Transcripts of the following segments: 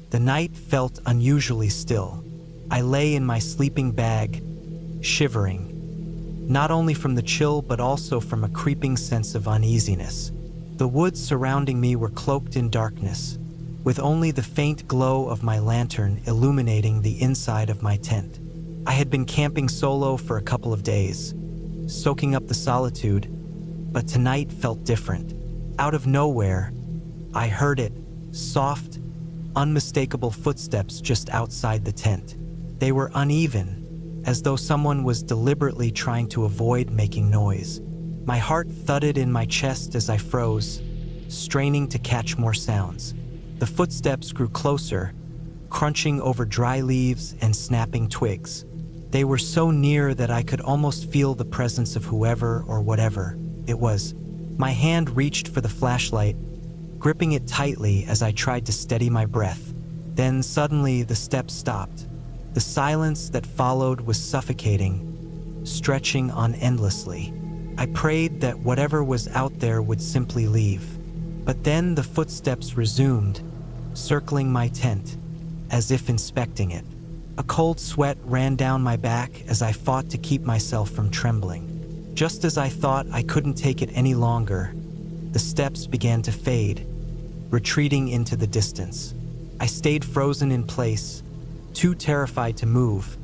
The night felt unusually still. I lay in my sleeping bag, shivering, not only from the chill but also from a creeping sense of uneasiness. The woods surrounding me were cloaked in darkness, with only the faint glow of my lantern illuminating the inside of my tent. I had been camping solo for a couple of days, soaking up the solitude, but tonight felt different. Out of nowhere, I heard it, soft, unmistakable footsteps just outside the tent. They were uneven, as though someone was deliberately trying to avoid making noise. My heart thudded in my chest as I froze, straining to catch more sounds. The footsteps grew closer, crunching over dry leaves and snapping twigs. They were so near that I could almost feel the presence of whoever or whatever it was. My hand reached for the flashlight, gripping it tightly as I tried to steady my breath. Then suddenly the steps stopped. The silence that followed was suffocating, stretching on endlessly. I prayed that whatever was out there would simply leave. But then the footsteps resumed, circling my tent, as if inspecting it. A cold sweat ran down my back as I fought to keep myself from trembling. Just as I thought I couldn't take it any longer, the steps began to fade, retreating into the distance. I stayed frozen in place, too terrified to move,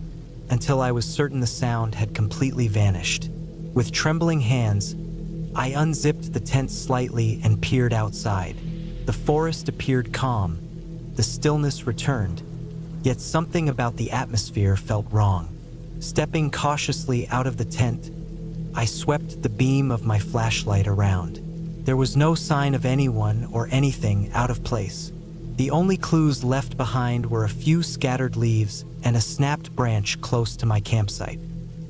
until I was certain the sound had completely vanished. With trembling hands, I unzipped the tent slightly and peered outside. The forest appeared calm, the stillness returned, yet something about the atmosphere felt wrong. Stepping cautiously out of the tent, I swept the beam of my flashlight around. There was no sign of anyone or anything out of place. The only clues left behind were a few scattered leaves and a snapped branch close to my campsite.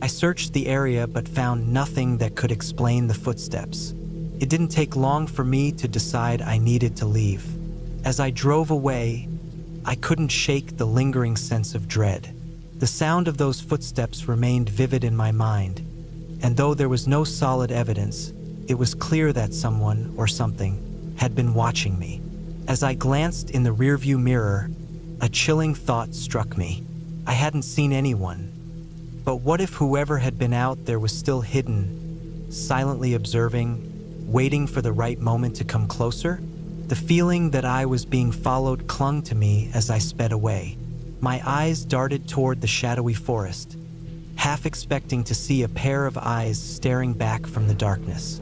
I searched the area but found nothing that could explain the footsteps. It didn't take long for me to decide I needed to leave. As I drove away, I couldn't shake the lingering sense of dread. The sound of those footsteps remained vivid in my mind, and though there was no solid evidence, it was clear that someone or something had been watching me. As I glanced in the rearview mirror, a chilling thought struck me. I hadn't seen anyone, but what if whoever had been out there was still hidden, silently observing, waiting for the right moment to come closer? The feeling that I was being followed clung to me as I sped away. My eyes darted toward the shadowy forest, half expecting to see a pair of eyes staring back from the darkness.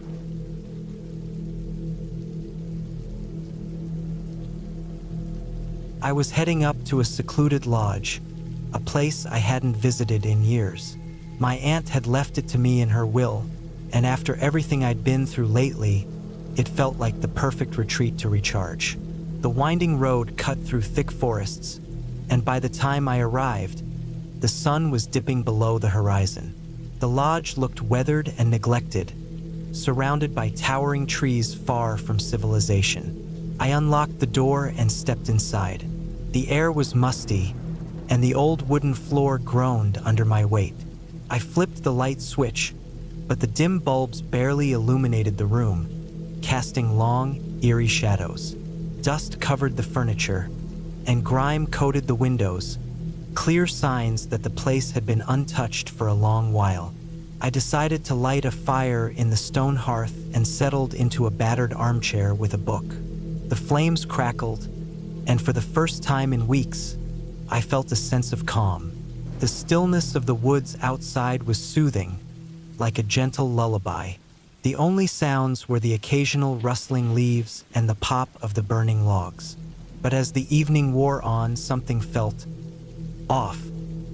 I was heading up to a secluded lodge, a place I hadn't visited in years. My aunt had left it to me in her will, and after everything I'd been through lately, it felt like the perfect retreat to recharge. The winding road cut through thick forests, and by the time I arrived, the sun was dipping below the horizon. The lodge looked weathered and neglected, surrounded by towering trees far from civilization. I unlocked the door and stepped inside. The air was musty, and the old wooden floor groaned under my weight. I flipped the light switch, but the dim bulbs barely illuminated the room, casting long, eerie shadows. Dust covered the furniture, and grime coated the windows, clear signs that the place had been untouched for a long while. I decided to light a fire in the stone hearth and settled into a battered armchair with a book. The flames crackled, and for the first time in weeks, I felt a sense of calm. The stillness of the woods outside was soothing, like a gentle lullaby. The only sounds were the occasional rustling leaves and the pop of the burning logs. But as the evening wore on, something felt off.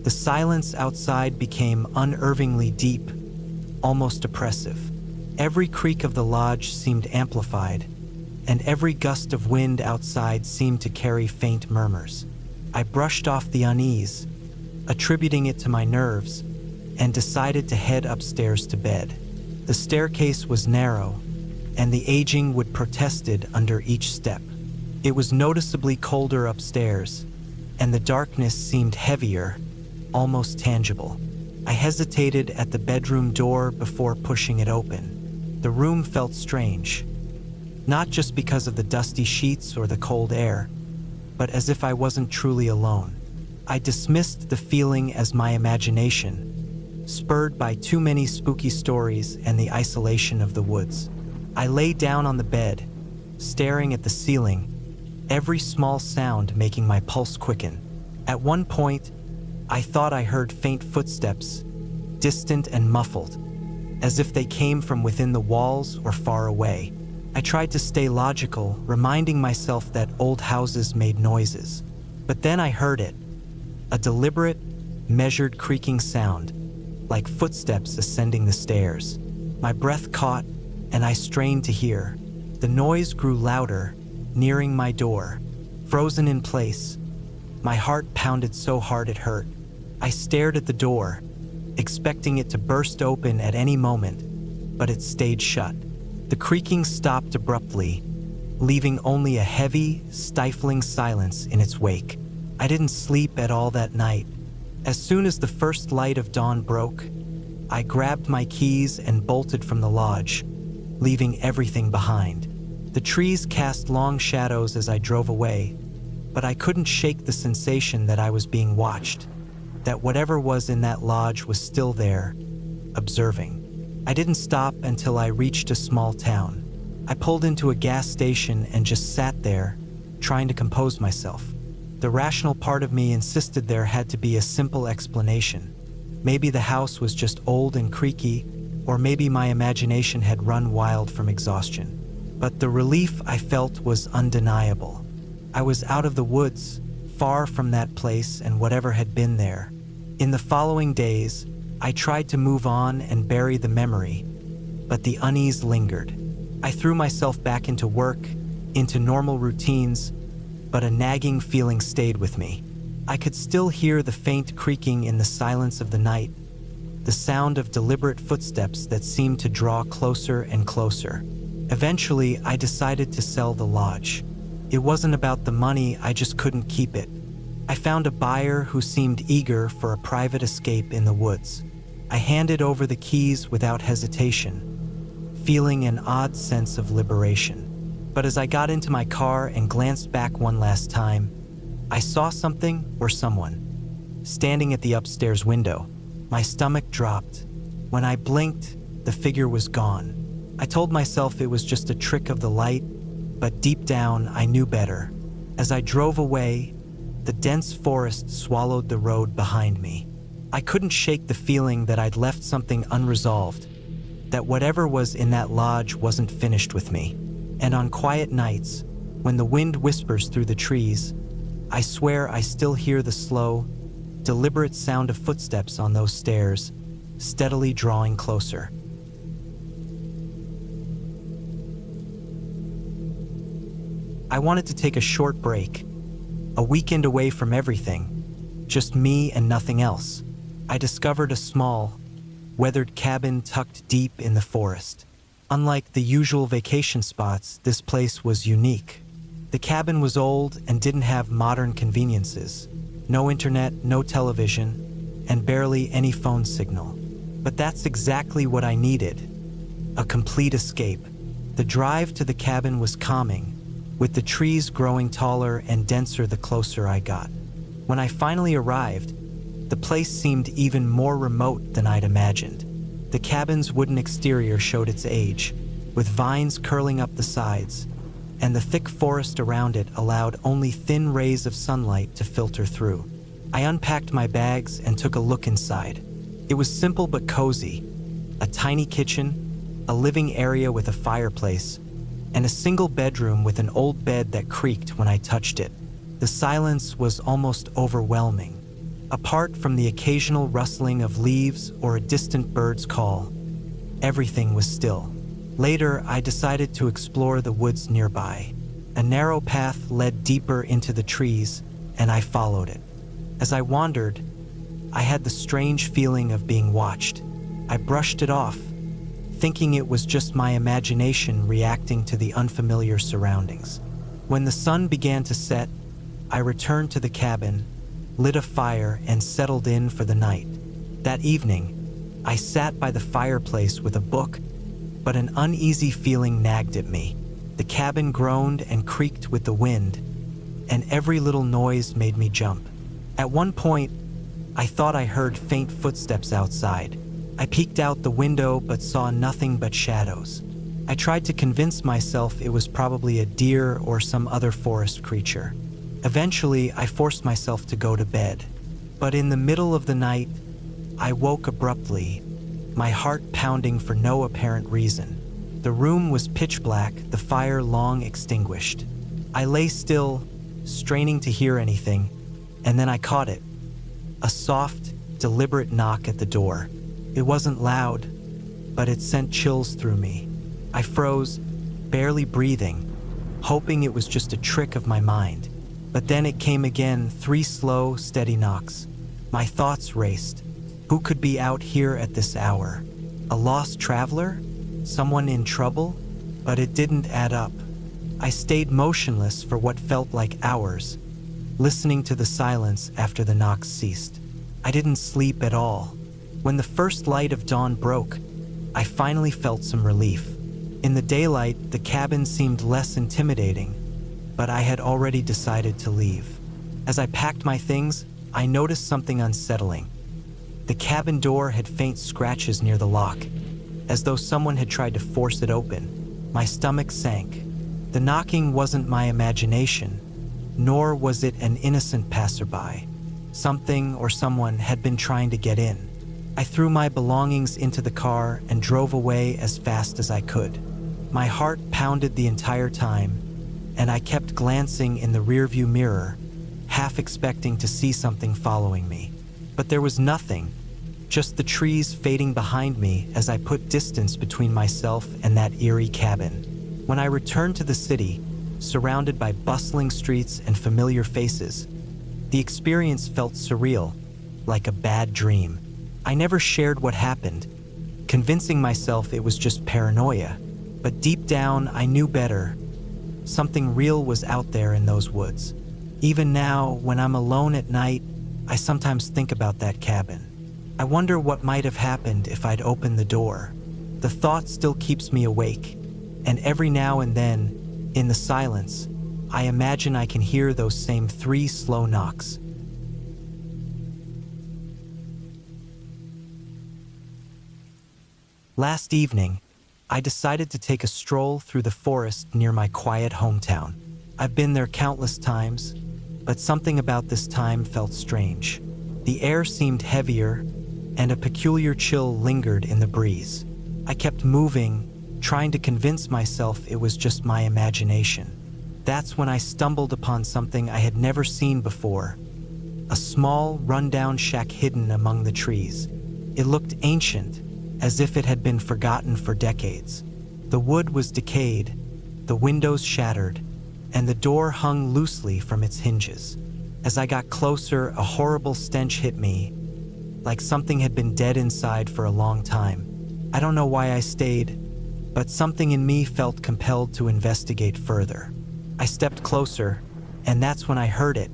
The silence outside became unnervingly deep, almost oppressive. Every creak of the lodge seemed amplified, and every gust of wind outside seemed to carry faint murmurs. I brushed off the unease, attributing it to my nerves, and decided to head upstairs to bed. The staircase was narrow, and the aging wood protested under each step. It was noticeably colder upstairs, and the darkness seemed heavier, almost tangible. I hesitated at the bedroom door before pushing it open. The room felt strange, not just because of the dusty sheets or the cold air, but as if I wasn't truly alone. I dismissed the feeling as my imagination, spurred by too many spooky stories and the isolation of the woods. I lay down on the bed, staring at the ceiling, every small sound making my pulse quicken. At one point, I thought I heard faint footsteps, distant and muffled, as if they came from within the walls or far away. I tried to stay logical, reminding myself that old houses made noises. But then I heard it, a deliberate, measured creaking sound, like footsteps ascending the stairs. My breath caught, and I strained to hear. The noise grew louder, nearing my door. Frozen in place, my heart pounded so hard it hurt. I stared at the door, expecting it to burst open at any moment, but it stayed shut. The creaking stopped abruptly, leaving only a heavy, stifling silence in its wake. I didn't sleep at all that night. As soon as the first light of dawn broke, I grabbed my keys and bolted from the lodge, leaving everything behind. The trees cast long shadows as I drove away, but I couldn't shake the sensation that I was being watched, that whatever was in that lodge was still there, observing. I didn't stop until I reached a small town. I pulled into a gas station and just sat there, trying to compose myself. The rational part of me insisted there had to be a simple explanation. Maybe the house was just old and creaky, or maybe my imagination had run wild from exhaustion. But the relief I felt was undeniable. I was out of the woods, far from that place and whatever had been there. In the following days, I tried to move on and bury the memory, but the unease lingered. I threw myself back into work, into normal routines, but a nagging feeling stayed with me. I could still hear the faint creaking in the silence of the night, the sound of deliberate footsteps that seemed to draw closer and closer. Eventually, I decided to sell the lodge. It wasn't about the money, I just couldn't keep it. I found a buyer who seemed eager for a private escape in the woods. I handed over the keys without hesitation, feeling an odd sense of liberation. But as I got into my car and glanced back one last time, I saw something or someone standing at the upstairs window. My stomach dropped. When I blinked, the figure was gone. I told myself it was just a trick of the light, but deep down I knew better. As I drove away, the dense forest swallowed the road behind me. I couldn't shake the feeling that I'd left something unresolved, that whatever was in that lodge wasn't finished with me. And on quiet nights, when the wind whispers through the trees, I swear I still hear the slow, deliberate sound of footsteps on those stairs, steadily drawing closer. I wanted to take a short break, a weekend away from everything, just me and nothing else. I discovered a small, weathered cabin tucked deep in the forest. Unlike the usual vacation spots, this place was unique. The cabin was old and didn't have modern conveniences. No internet, no television, and barely any phone signal. But that's exactly what I needed, a complete escape. The drive to the cabin was calming, with the trees growing taller and denser the closer I got. When I finally arrived, the place seemed even more remote than I'd imagined. The cabin's wooden exterior showed its age, with vines curling up the sides, and the thick forest around it allowed only thin rays of sunlight to filter through. I unpacked my bags and took a look inside. It was simple but cozy: a tiny kitchen, a living area with a fireplace, and a single bedroom with an old bed that creaked when I touched it. The silence was almost overwhelming. Apart from the occasional rustling of leaves or a distant bird's call, everything was still. Later, I decided to explore the woods nearby. A narrow path led deeper into the trees, and I followed it. As I wandered, I had the strange feeling of being watched. I brushed it off, thinking it was just my imagination reacting to the unfamiliar surroundings. When the sun began to set, I returned to the cabin, lit a fire, and settled in for the night. That evening, I sat by the fireplace with a book, but an uneasy feeling nagged at me. The cabin groaned and creaked with the wind, and every little noise made me jump. At one point, I thought I heard faint footsteps outside. I peeked out the window but saw nothing but shadows. I tried to convince myself it was probably a deer or some other forest creature. Eventually, I forced myself to go to bed. But in the middle of the night, I woke abruptly, my heart pounding for no apparent reason. The room was pitch black, the fire long extinguished. I lay still, straining to hear anything, and then I caught it. A soft, deliberate knock at the door. It wasn't loud, but it sent chills through me. I froze, barely breathing, hoping it was just a trick of my mind. But then it came again, 3 slow, steady knocks. My thoughts raced. Who could be out here at this hour? A lost traveler? Someone in trouble? But it didn't add up. I stayed motionless for what felt like hours, listening to the silence after the knocks ceased. I didn't sleep at all. When the first light of dawn broke, I finally felt some relief. In the daylight, the cabin seemed less intimidating, but I had already decided to leave. As I packed my things, I noticed something unsettling. The cabin door had faint scratches near the lock, as though someone had tried to force it open. My stomach sank. The knocking wasn't my imagination, nor was it an innocent passerby. Something or someone had been trying to get in. I threw my belongings into the car and drove away as fast as I could. My heart pounded the entire time, and I kept glancing in the rearview mirror, half expecting to see something following me. But there was nothing, just the trees fading behind me as I put distance between myself and that eerie cabin. When I returned to the city, surrounded by bustling streets and familiar faces, the experience felt surreal, like a bad dream. I never shared what happened, convincing myself it was just paranoia. But deep down, I knew better. Something real was out there in those woods. Even now, when I'm alone at night, I sometimes think about that cabin. I wonder what might have happened if I'd opened the door. The thought still keeps me awake, and every now and then, in the silence, I imagine I can hear those same 3 slow knocks. Last evening, I decided to take a stroll through the forest near my quiet hometown. I've been there countless times, but something about this time felt strange. The air seemed heavier, and a peculiar chill lingered in the breeze. I kept moving, trying to convince myself it was just my imagination. That's when I stumbled upon something I had never seen before. A small, rundown shack hidden among the trees. It looked ancient, as if it had been forgotten for decades. The wood was decayed, the windows shattered, and the door hung loosely from its hinges. As I got closer, a horrible stench hit me, like something had been dead inside for a long time. I don't know why I stayed, but something in me felt compelled to investigate further. I stepped closer, and that's when I heard it.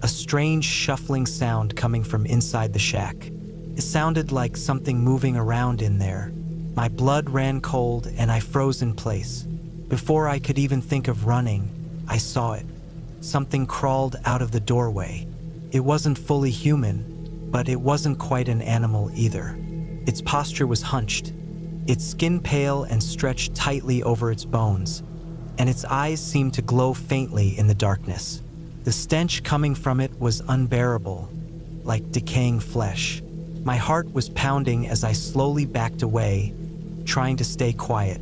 A strange shuffling sound coming from inside the shack. It sounded like something moving around in there. My blood ran cold and I froze in place. Before I could even think of running, I saw it. Something crawled out of the doorway. It wasn't fully human, but it wasn't quite an animal either. Its posture was hunched, its skin pale and stretched tightly over its bones, and its eyes seemed to glow faintly in the darkness. The stench coming from it was unbearable, like decaying flesh. My heart was pounding as I slowly backed away, trying to stay quiet.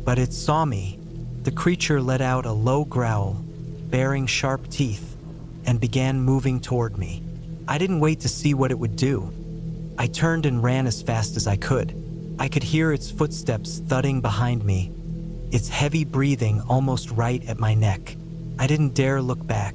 But it saw me. The creature let out a low growl, baring sharp teeth, and began moving toward me. I didn't wait to see what it would do. I turned and ran as fast as I could. I could hear its footsteps thudding behind me, its heavy breathing almost right at my neck. I didn't dare look back.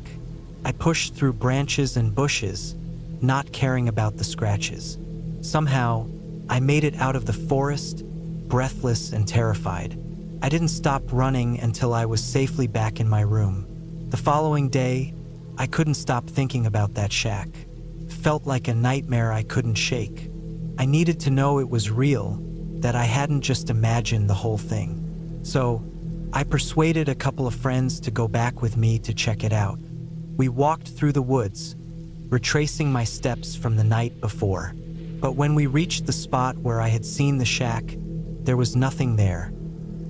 I pushed through branches and bushes, not caring about the scratches. Somehow, I made it out of the forest, breathless and terrified. I didn't stop running until I was safely back in my room. The following day, I couldn't stop thinking about that shack. It felt like a nightmare I couldn't shake. I needed to know it was real, that I hadn't just imagined the whole thing. So, I persuaded a couple of friends to go back with me to check it out. We walked through the woods, retracing my steps from the night before. But when we reached the spot where I had seen the shack, there was nothing there.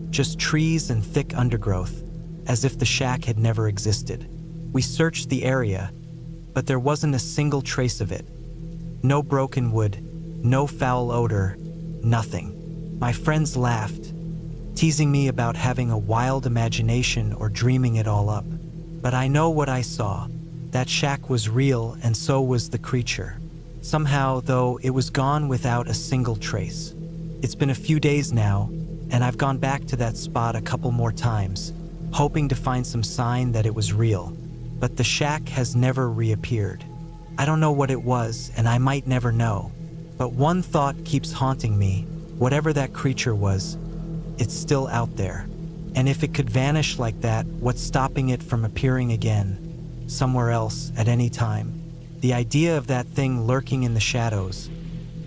Just trees and thick undergrowth, as if the shack had never existed. We searched the area, but there wasn't a single trace of it. No broken wood, no foul odor, nothing. My friends laughed, teasing me about having a wild imagination or dreaming it all up. But I know what I saw. That shack was real, and so was the creature. Somehow, though, it was gone without a single trace. It's been a few days now, and I've gone back to that spot a couple more times, hoping to find some sign that it was real. But the shack has never reappeared. I don't know what it was, and I might never know. But one thought keeps haunting me. Whatever that creature was, it's still out there. And if it could vanish like that, what's stopping it from appearing again, somewhere else at any time? The idea of that thing lurking in the shadows,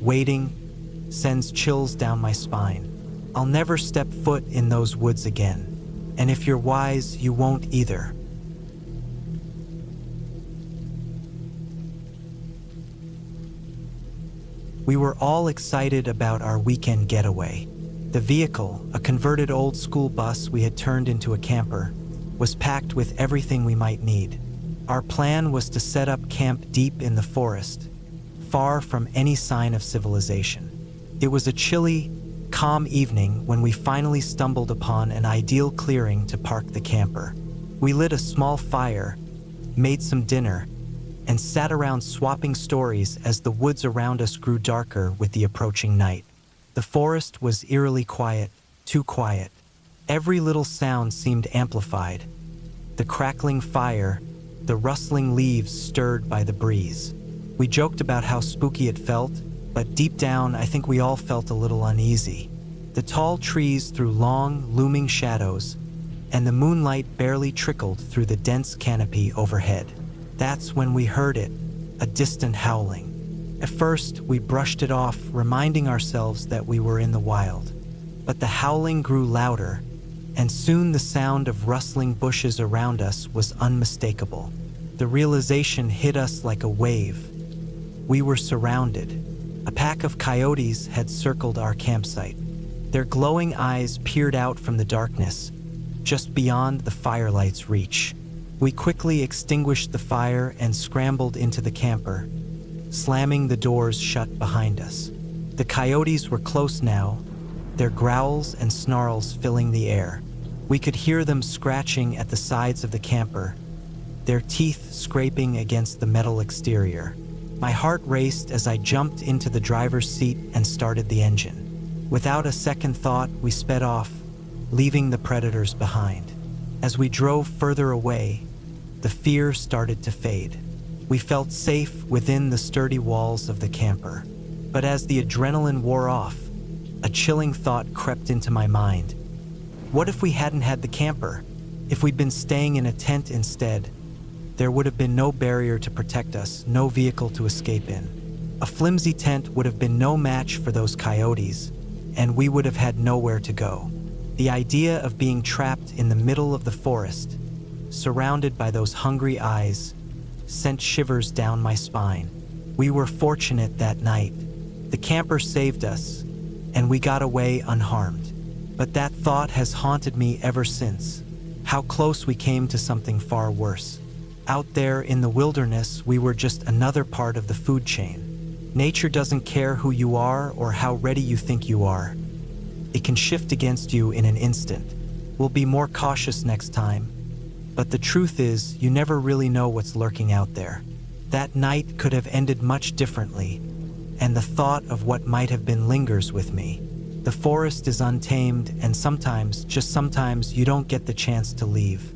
waiting, sends chills down my spine. I'll never step foot in those woods again. And if you're wise, you won't either. We were all excited about our weekend getaway. The vehicle, a converted old school bus we had turned into a camper, was packed with everything we might need. Our plan was to set up camp deep in the forest, far from any sign of civilization. It was a chilly, calm evening when we finally stumbled upon an ideal clearing to park the camper. We lit a small fire, made some dinner, and sat around swapping stories as the woods around us grew darker with the approaching night. The forest was eerily quiet, too quiet. Every little sound seemed amplified. The crackling fire, the rustling leaves stirred by the breeze. We joked about how spooky it felt, but deep down I think we all felt a little uneasy. The tall trees threw long, looming shadows, and the moonlight barely trickled through the dense canopy overhead. That's when we heard it, a distant howling. At first, we brushed it off, reminding ourselves that we were in the wild. But the howling grew louder, and soon the sound of rustling bushes around us was unmistakable. The realization hit us like a wave. We were surrounded. A pack of coyotes had circled our campsite. Their glowing eyes peered out from the darkness, just beyond the firelight's reach. We quickly extinguished the fire and scrambled into the camper, slamming the doors shut behind us. The coyotes were close now, their growls and snarls filling the air. We could hear them scratching at the sides of the camper, their teeth scraping against the metal exterior. My heart raced as I jumped into the driver's seat and started the engine. Without a second thought, we sped off, leaving the predators behind. As we drove further away, the fear started to fade. We felt safe within the sturdy walls of the camper. But as the adrenaline wore off, a chilling thought crept into my mind. What if we hadn't had the camper? If we'd been staying in a tent instead? There would have been no barrier to protect us, no vehicle to escape in. A flimsy tent would have been no match for those coyotes, and we would have had nowhere to go. The idea of being trapped in the middle of the forest, surrounded by those hungry eyes, sent shivers down my spine. We were fortunate that night. The camper saved us, and we got away unharmed. But that thought has haunted me ever since. How close we came to something far worse. Out there in the wilderness, we were just another part of the food chain. Nature doesn't care who you are or how ready you think you are. It can shift against you in an instant. We'll be more cautious next time. But the truth is, you never really know what's lurking out there. That night could have ended much differently, and the thought of what might have been lingers with me. The forest is untamed, and sometimes, just sometimes, you don't get the chance to leave.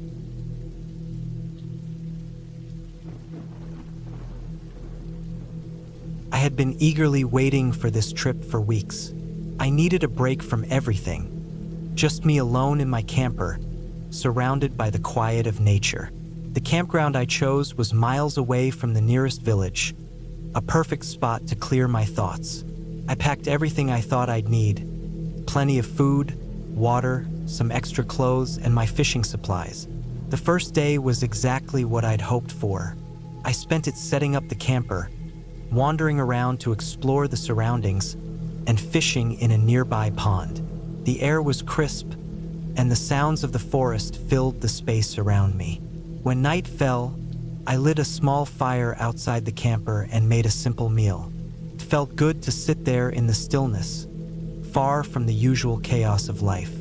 I had been eagerly waiting for this trip for weeks. I needed a break from everything. Just me alone in my camper, surrounded by the quiet of nature. The campground I chose was miles away from the nearest village, a perfect spot to clear my thoughts. I packed everything I thought I'd need: plenty of food, water, some extra clothes, and my fishing supplies. The first day was exactly what I'd hoped for. I spent it setting up the camper, wandering around to explore the surroundings, and fishing in a nearby pond. The air was crisp, and the sounds of the forest filled the space around me. When night fell, I lit a small fire outside the camper and made a simple meal. It felt good to sit there in the stillness, far from the usual chaos of life.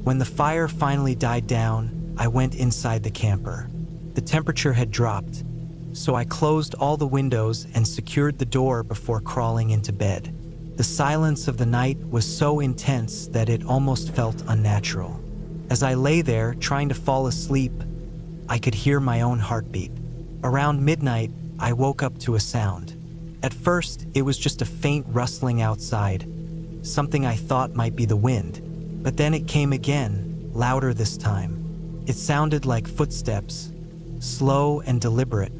When the fire finally died down, I went inside the camper. The temperature had dropped, so I closed all the windows and secured the door before crawling into bed. The silence of the night was so intense that it almost felt unnatural. As I lay there trying to fall asleep, I could hear my own heartbeat. Around midnight, I woke up to a sound. At first, it was just a faint rustling outside, something I thought might be the wind. But then it came again, louder this time. It sounded like footsteps, slow and deliberate,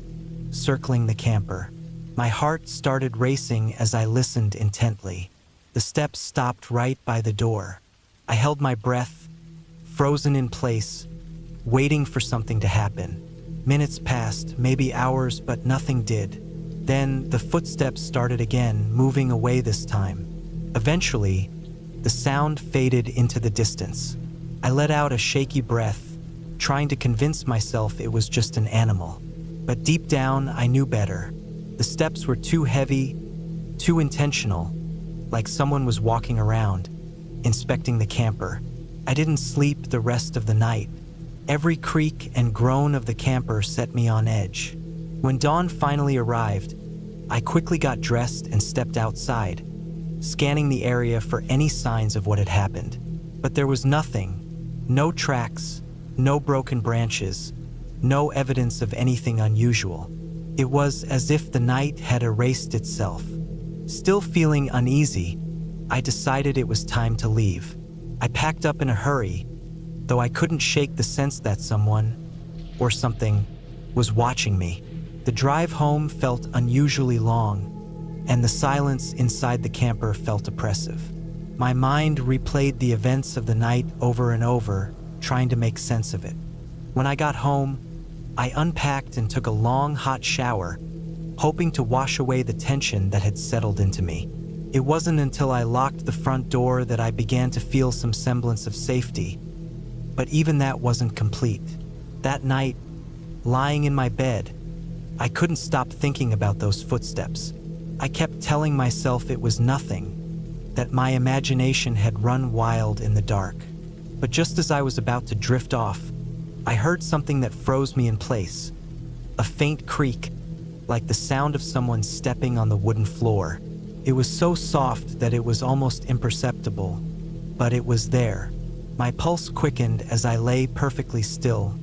circling the camper. My heart started racing as I listened intently. The steps stopped right by the door. I held my breath, frozen in place, waiting for something to happen. Minutes passed, maybe hours, but nothing did. Then the footsteps started again, moving away this time. Eventually, the sound faded into the distance. I let out a shaky breath, trying to convince myself it was just an animal. But deep down, I knew better. The steps were too heavy, too intentional, like someone was walking around, inspecting the camper. I didn't sleep the rest of the night. Every creak and groan of the camper set me on edge. When dawn finally arrived, I quickly got dressed and stepped outside, scanning the area for any signs of what had happened. But there was nothing. No tracks, no broken branches, no evidence of anything unusual. It was as if the night had erased itself. Still feeling uneasy, I decided it was time to leave. I packed up in a hurry, though I couldn't shake the sense that someone, or something, was watching me. The drive home felt unusually long, and the silence inside the camper felt oppressive. My mind replayed the events of the night over and over, trying to make sense of it. When I got home, I unpacked and took a long, hot shower, hoping to wash away the tension that had settled into me. It wasn't until I locked the front door that I began to feel some semblance of safety. But even that wasn't complete. That night, lying in my bed, I couldn't stop thinking about those footsteps. I kept telling myself it was nothing, that my imagination had run wild in the dark. But just as I was about to drift off, I heard something that froze me in place. A faint creak, like the sound of someone stepping on the wooden floor. It was so soft that it was almost imperceptible, but it was there. My pulse quickened as I lay perfectly still,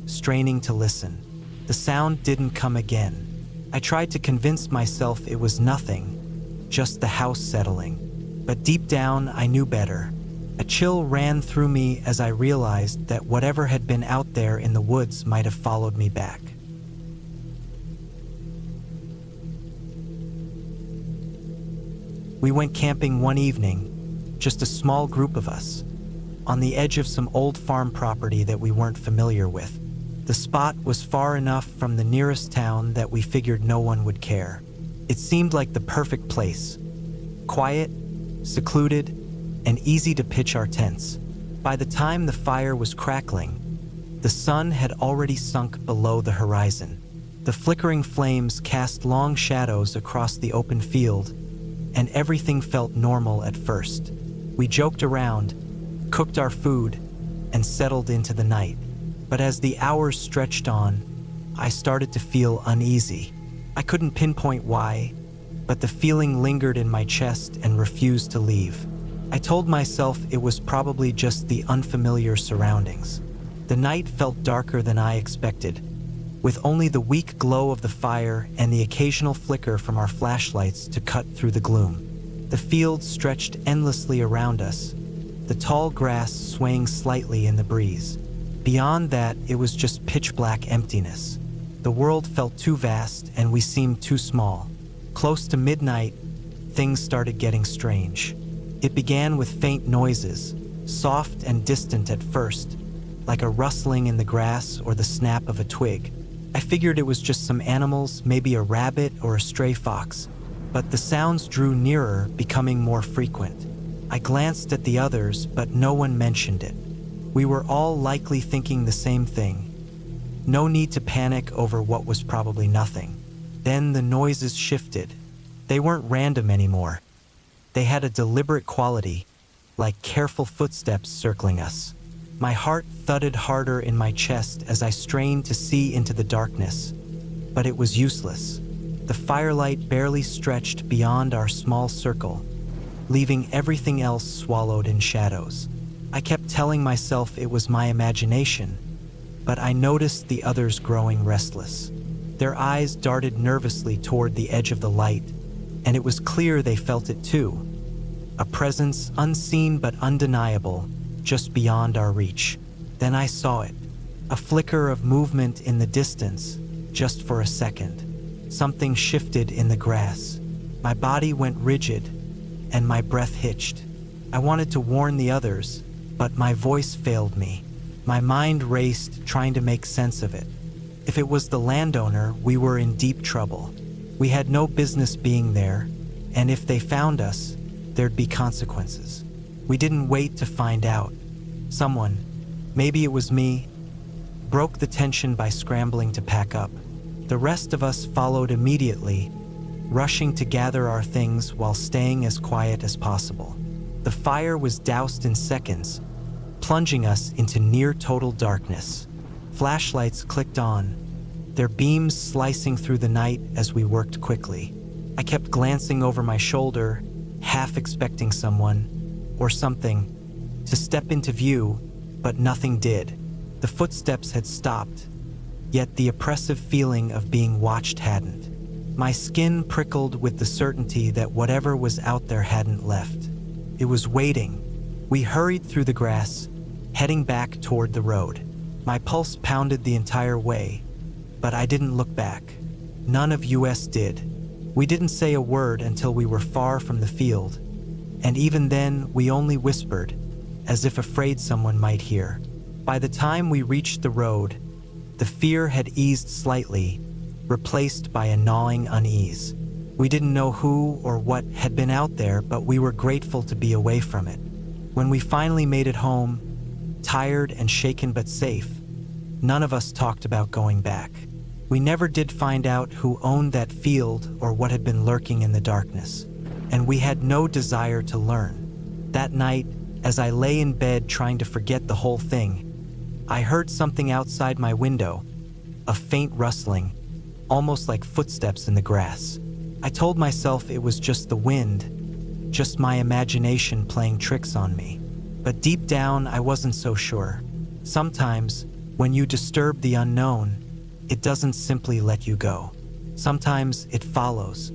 straining to listen. The sound didn't come again. I tried to convince myself it was nothing, just the house settling. But deep down, I knew better. A chill ran through me as I realized that whatever had been out there in the woods might have followed me back. We went camping one evening, just a small group of us, on the edge of some old farm property that we weren't familiar with. The spot was far enough from the nearest town that we figured no one would care. It seemed like the perfect place. Quiet, secluded, and easy to pitch our tents. By the time the fire was crackling, the sun had already sunk below the horizon. The flickering flames cast long shadows across the open field, and everything felt normal at first. We joked around, cooked our food, and settled into the night. But as the hours stretched on, I started to feel uneasy. I couldn't pinpoint why, but the feeling lingered in my chest and refused to leave. I told myself it was probably just the unfamiliar surroundings. The night felt darker than I expected, with only the weak glow of the fire and the occasional flicker from our flashlights to cut through the gloom. The fields stretched endlessly around us, the tall grass swaying slightly in the breeze. Beyond that, it was just pitch-black emptiness. The world felt too vast and we seemed too small. Close to midnight, things started getting strange. It began with faint noises, soft and distant at first, like a rustling in the grass or the snap of a twig. I figured it was just some animals, maybe a rabbit or a stray fox, but the sounds drew nearer, becoming more frequent. I glanced at the others, but no one mentioned it. We were all likely thinking the same thing. No need to panic over what was probably nothing. Then the noises shifted. They weren't random anymore. They had a deliberate quality, like careful footsteps circling us. My heart thudded harder in my chest as I strained to see into the darkness, but it was useless. The firelight barely stretched beyond our small circle, leaving everything else swallowed in shadows. I kept telling myself it was my imagination, but I noticed the others growing restless. Their eyes darted nervously toward the edge of the light, and it was clear they felt it too. A presence unseen but undeniable, just beyond our reach. Then I saw it. A flicker of movement in the distance, just for a second. Something shifted in the grass. My body went rigid, and my breath hitched. I wanted to warn the others, but my voice failed me. My mind raced, trying to make sense of it. If it was the landowner, we were in deep trouble. We had no business being there, and if they found us, there'd be consequences. We didn't wait to find out. Someone, maybe it was me, broke the tension by scrambling to pack up. The rest of us followed immediately, rushing to gather our things while staying as quiet as possible. The fire was doused in seconds, plunging us into near-total darkness. Flashlights clicked on, their beams slicing through the night as we worked quickly. I kept glancing over my shoulder, half expecting someone, or something, to step into view, but nothing did. The footsteps had stopped, yet the oppressive feeling of being watched hadn't. My skin prickled with the certainty that whatever was out there hadn't left. It was waiting. We hurried through the grass, heading back toward the road. My pulse pounded the entire way, but I didn't look back. None of us did. We didn't say a word until we were far from the field, and even then we only whispered, as if afraid someone might hear. By the time we reached the road, the fear had eased slightly, replaced by a gnawing unease. We didn't know who or what had been out there, but we were grateful to be away from it. When we finally made it home, tired and shaken but safe, none of us talked about going back. We never did find out who owned that field or what had been lurking in the darkness, and we had no desire to learn. That night, as I lay in bed trying to forget the whole thing, I heard something outside my window, a faint rustling, almost like footsteps in the grass. I told myself it was just the wind, just my imagination playing tricks on me. But deep down, I wasn't so sure. Sometimes, when you disturb the unknown, it doesn't simply let you go. Sometimes it follows,